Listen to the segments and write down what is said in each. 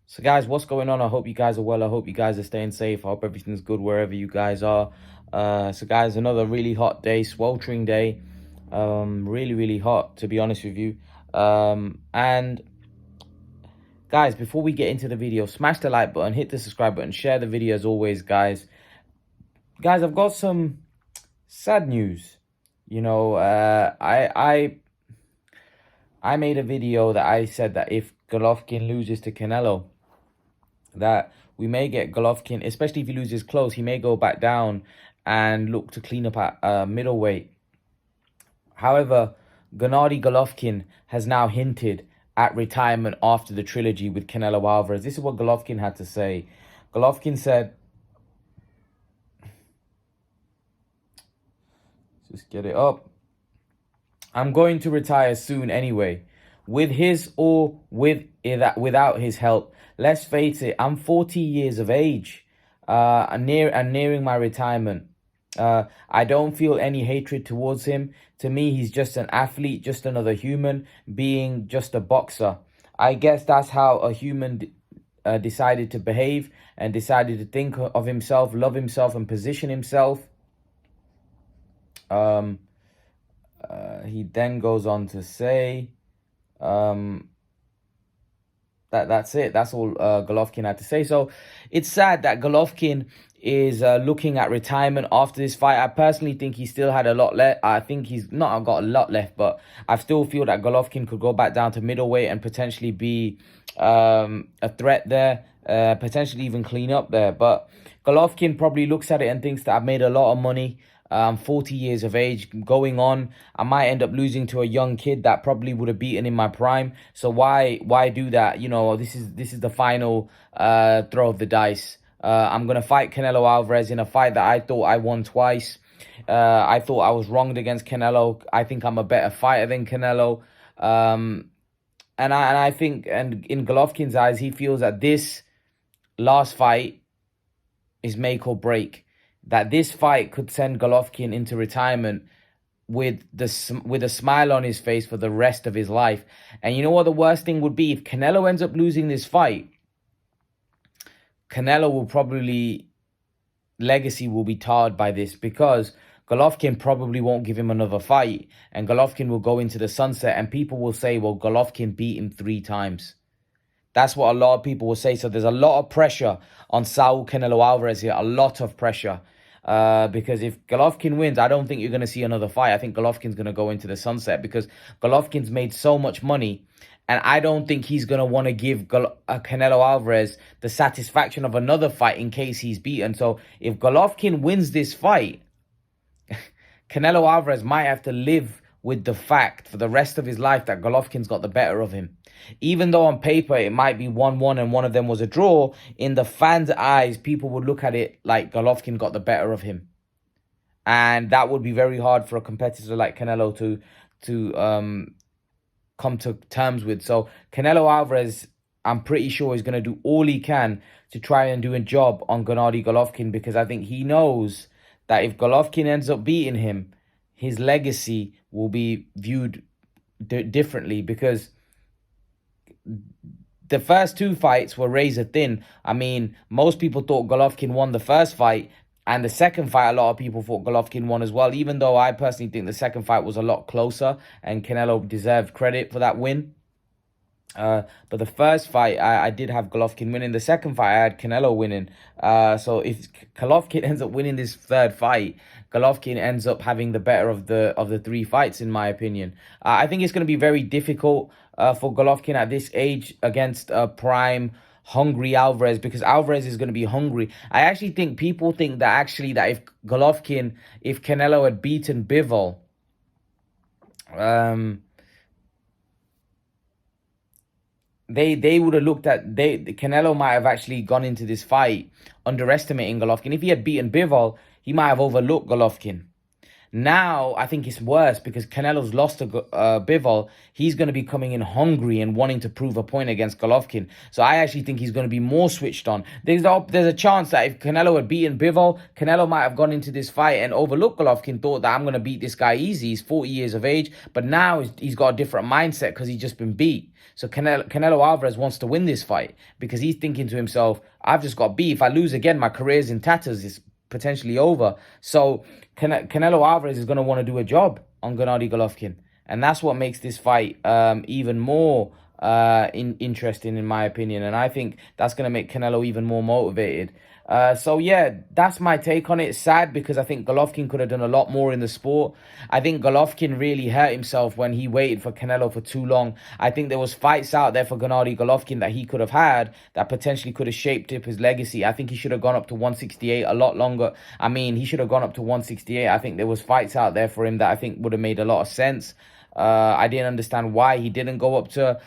So guys, what's going on? I hope you guys are well. I hope you guys are staying safe. I hope everything's good wherever you guys are. So guys, another really hot day, sweltering day. Really hot, to be honest with you. And guys, before we get into the video, smash the like button, hit the subscribe button, share the video as always, guys. Guys, I've got some sad news. You know, I made a video that I said that if Golovkin loses to Canelo, that we may get Golovkin, especially if he loses close, he may go back down and look to clean up at middleweight. However, Gennady Golovkin has now hinted at retirement after the trilogy with Canelo Alvarez. This is what Golovkin had to say. Golovkin said, just get it up. I'm going to retire soon anyway, with his or without his help. Let's face it, I'm 40 years of age, and nearing my retirement. I don't feel any hatred towards him. To me, he's just an athlete, just another human being, just a boxer. I guess that's how a human decided to behave and decided to think of himself, love himself, and position himself. He then goes on to say, that's it. That's all Golovkin had to say. So it's sad that Golovkin is looking at retirement after this fight. I personally think he still had a lot left. I think he's not got a lot left, but I still feel that Golovkin could go back down to middleweight and potentially be a threat there, potentially even clean up there. But Golovkin probably looks at it and thinks that I've made a lot of money. 40 years of age going on. I might end up losing to a young kid that probably would have beaten in my prime. So why do that? You know, this is the final throw of the dice. I'm gonna fight Canelo Alvarez in a fight that I thought I won twice. I thought I was wronged against Canelo. I think I'm a better fighter than Canelo. And I think, and in Golovkin's eyes, he feels that this last fight is make or break. That this fight could send Golovkin into retirement with a smile on his face for the rest of his life. And you know what the worst thing would be? If Canelo ends up losing this fight, Canelo will probably, legacy will be tarred by this, because Golovkin probably won't give him another fight. And Golovkin will go into the sunset and people will say, well, Golovkin beat him 3 times. That's what a lot of people will say. So there's a lot of pressure on Saul Canelo Alvarez here. A lot of pressure. Because if Golovkin wins, I don't think you're going to see another fight. I think Golovkin's going to go into the sunset because Golovkin's made so much money. And I don't think he's going to want to give Canelo Alvarez the satisfaction of another fight in case he's beaten. So if Golovkin wins this fight, Canelo Alvarez might have to live with the fact for the rest of his life that Golovkin's got the better of him. Even though on paper it might be 1-1 and one of them was a draw, in the fans' eyes, people would look at it like Golovkin got the better of him. And that would be very hard for a competitor like Canelo to come to terms with. So Canelo Alvarez, I'm pretty sure, is going to do all he can to try and do a job on Gennady Golovkin, because I think he knows that if Golovkin ends up beating him, his legacy will be viewed differently, because the first 2 fights were razor thin. I mean, most people thought Golovkin won the first fight, and the second fight, a lot of people thought Golovkin won as well, even though I personally think the second fight was a lot closer and Canelo deserved credit for that win. But the first fight, I did have Golovkin winning. The second fight, I had Canelo winning. So if Golovkin ends up winning this third fight, Golovkin ends up having the better of the 3 fights, in my opinion. I think it's going to be very difficult for Golovkin at this age against prime, hungry Alvarez, because Alvarez is going to be hungry. I actually think people think that if Canelo had beaten Bivol, they would have looked at, Canelo might have actually gone into this fight underestimating Golovkin. If he had beaten Bivol, he might have overlooked Golovkin. Now, I think it's worse because Canelo's lost to Bivol. He's going to be coming in hungry and wanting to prove a point against Golovkin. So I actually think he's going to be more switched on. There's a chance that if Canelo had beaten Bivol, Canelo might have gone into this fight and overlooked Golovkin, thought that I'm going to beat this guy easy. He's 40 years of age, but now he's got a different mindset because he's just been beat. So Canelo Alvarez wants to win this fight because he's thinking to himself, I've just got beat. If I lose again, my career's in tatters. It's potentially over. So Canelo Alvarez is going to want to do a job on Gennady Golovkin. And that's what makes this fight even more interesting, in my opinion. And I think that's going to make Canelo even more motivated. So yeah, that's my take on it. Sad because I think Golovkin could have done a lot more in the sport. I think Golovkin really hurt himself when he waited for Canelo for too long. I think there was fights out there for Gennady Golovkin that he could have had that potentially could have shaped up his legacy. I think he should have gone up to 168 a lot longer. I mean, he should have gone up to 168. I think there was fights out there for him that I think would have made a lot of sense. I didn't understand why he didn't go up to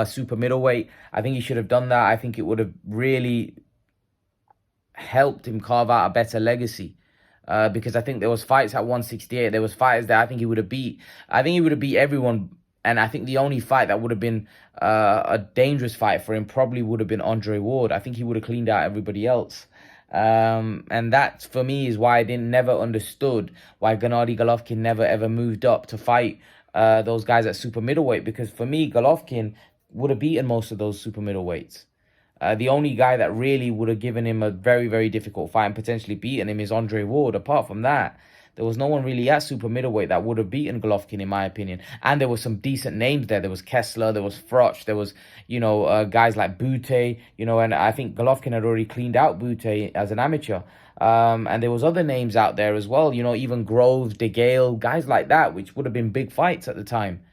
super middleweight. I think he should have done that. I think it would have really helped him carve out a better legacy. Because I think there was fights at 168. There was fighters that I think he would have beat. I think he would have beat everyone. And I think the only fight that would have been a dangerous fight for him probably would have been Andre Ward. I think he would have cleaned out everybody else. And that, for me, is why I never understood why Gennady Golovkin never ever moved up to fight those guys at super middleweight. Because for me, Golovkin would have beaten most of those super middleweights. The only guy that really would have given him a very, very difficult fight and potentially beaten him is Andre Ward. Apart from that, there was no one really at super middleweight that would have beaten Golovkin, in my opinion. And there were some decent names there. There was Kessler, there was Froch, there was, guys like Bute, and I think Golovkin had already cleaned out Bute as an amateur. And there was other names out there as well, even Groves, De Gale, guys like that, which would have been big fights at the time.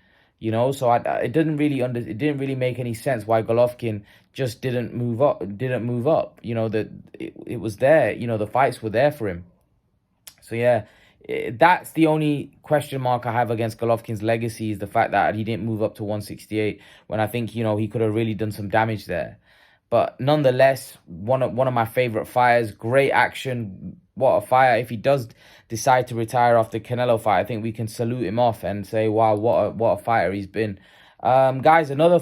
So it didn't really make any sense why Golovkin just didn't move up. That it was there. The fights were there for him. So yeah, that's the only question mark I have against Golovkin's legacy, is the fact that he didn't move up to 168 when I think he could have really done some damage there. But nonetheless, one of my favorite fighters, great action. What a fighter. If he does decide to retire after Canelo fight, I think we can salute him off and say, wow, what a fighter he's been. Guys, another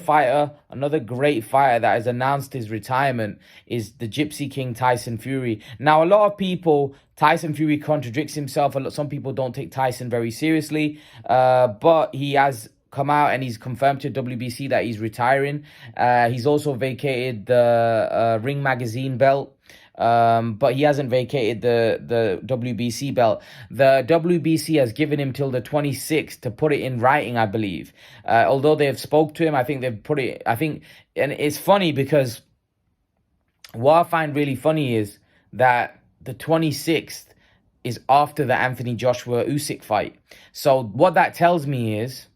great fighter that has announced his retirement is the Gypsy King, Tyson Fury. Now, a lot of people, Tyson Fury contradicts himself. Some people don't take Tyson very seriously, but he has come out and he's confirmed to WBC that he's retiring. He's also vacated the Ring Magazine belt. But he hasn't vacated the WBC belt. The WBC has given him till the 26th to put it in writing, I believe. Although they have spoke to him, I think they've put it, and it's funny because what I find really funny is that the 26th is after the Anthony Joshua Usyk fight. So what that tells me is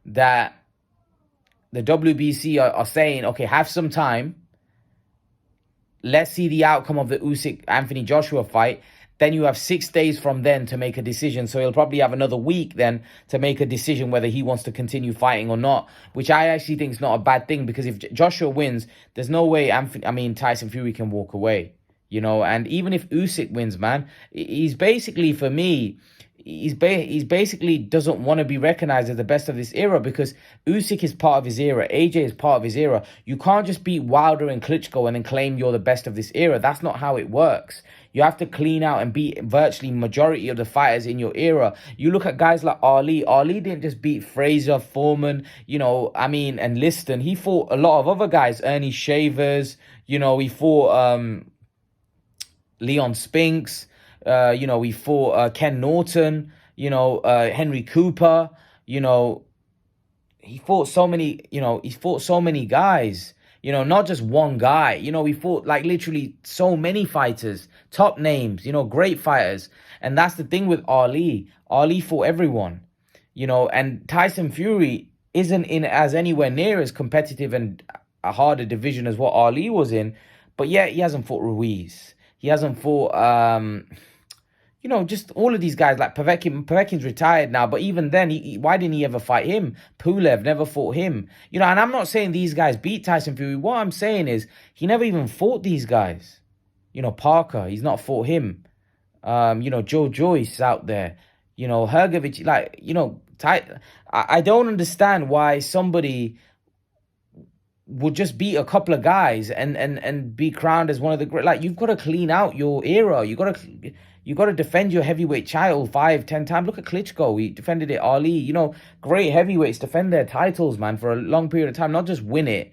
that the WBC are saying, okay, have some time. Let's see the outcome of the Usyk-Anthony Joshua fight. Then you have 6 days from then to make a decision. So he'll probably have another week then to make a decision whether he wants to continue fighting or not, which I actually think is not a bad thing, because if Joshua wins, there's no way Tyson Fury can walk away, And even if Usyk wins, man, he's basically, for me, he's basically doesn't want to be recognized as the best of this era, because Usyk is part of his era. AJ is part of his era. You can't just beat Wilder and Klitschko and then claim you're the best of this era. That's not how it works. You have to clean out and beat virtually majority of the fighters in your era. You look at guys like Ali. Ali didn't just beat Frazier, Foreman, and Liston. He fought a lot of other guys. Ernie Shavers, he fought Leon Spinks. He fought Ken Norton, Henry Cooper, he fought so many guys, not just one guy, he fought like literally so many fighters, top names, great fighters. And that's the thing with Ali. Ali fought everyone, and Tyson Fury isn't in as anywhere near as competitive and a harder division as what Ali was in, but yet he hasn't fought Ruiz. He hasn't fought, You know, just all of these guys like Povetkin. Povetkin's retired now, but even then, why didn't he ever fight him? Pulev never fought him. You know, and I'm not saying these guys beat Tyson Fury. What I'm saying is he never even fought these guys. You know, Parker, he's not fought him. You know, Joe Joyce out there. You know, Hergovich, like, you know, I don't understand why somebody would just beat a couple of guys and be crowned as one of the great. Like, you've got to clean out your era. You got to defend your heavyweight title 5, 10 times. Look at Klitschko. He defended it. Ali. You know, great heavyweights defend their titles, man, for a long period of time, not just win it.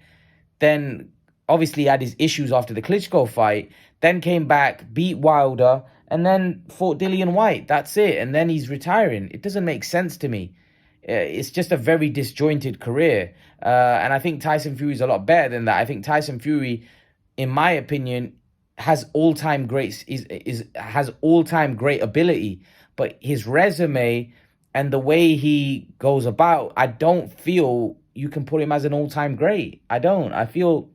Then obviously had his issues after the Klitschko fight. Then came back, beat Wilder, and then fought Dillian White. That's it. And then he's retiring. It doesn't make sense to me. It's just a very disjointed career. And I think Tyson Fury is a lot better than that. I think Tyson Fury, in my opinion, has all-time great has all-time great ability, but his resume and the way he goes about, I don't feel you can put him as an all-time great. I don't. I feel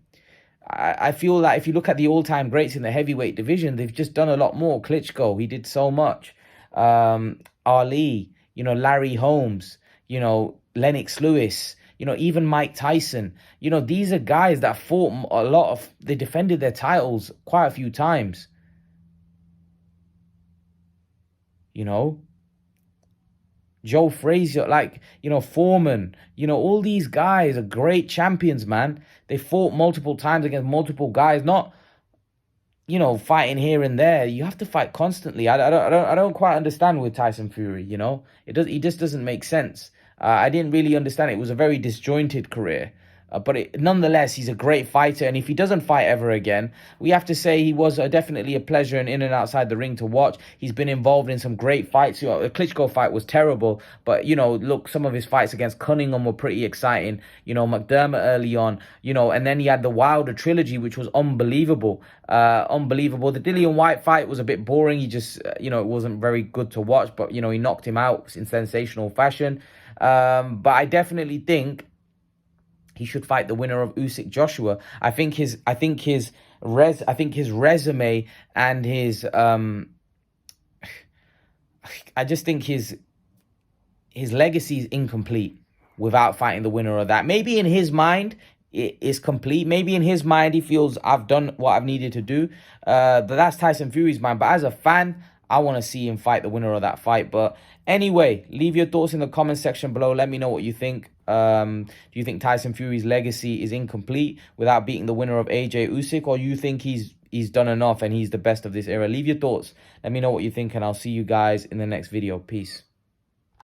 like if you look at the all-time greats in the heavyweight division, they've just done a lot more. Klitschko, he did so much. Ali, you know, Larry Holmes, you know, Lennox Lewis, you know, even Mike Tyson. You know, these are guys that fought a lot of, they defended their titles quite a few times. You know, Joe Frazier, like, you know, Foreman, you know, all these guys are great champions, man. They fought multiple times against multiple guys, not, you know, fighting here and there. You have to fight constantly. I don't quite understand with Tyson Fury, you know. He just doesn't make sense. I didn't really understand it. It was a very disjointed career. But nonetheless, he's a great fighter. And if he doesn't fight ever again, we have to say he was definitely a pleasure and in and outside the ring to watch. He's been involved in some great fights. You know, the Klitschko fight was terrible. But, you know, look, some of his fights against Cunningham were pretty exciting. You know, McDermott early on, you know, and then he had the Wilder trilogy, which was unbelievable. Unbelievable. The Dillian White fight was a bit boring. He just, you know, it wasn't very good to watch. But, you know, he knocked him out in sensational fashion. But I definitely think he should fight the winner of Usyk Joshua. I think his resume and his I just think his legacy is incomplete without fighting the winner of that. Maybe in his mind it is complete. Maybe in his mind he feels I've done what I've needed to do. But that's Tyson Fury's mind. But as a fan, I want to see him fight the winner of that fight. But anyway, leave your thoughts in the comment section below. Let me know what you think. Do you think Tyson Fury's legacy is incomplete without beating the winner of AJ Usyk? Or you think he's done enough and he's the best of this era? Leave your thoughts. Let me know what you think, and I'll see you guys in the next video. Peace.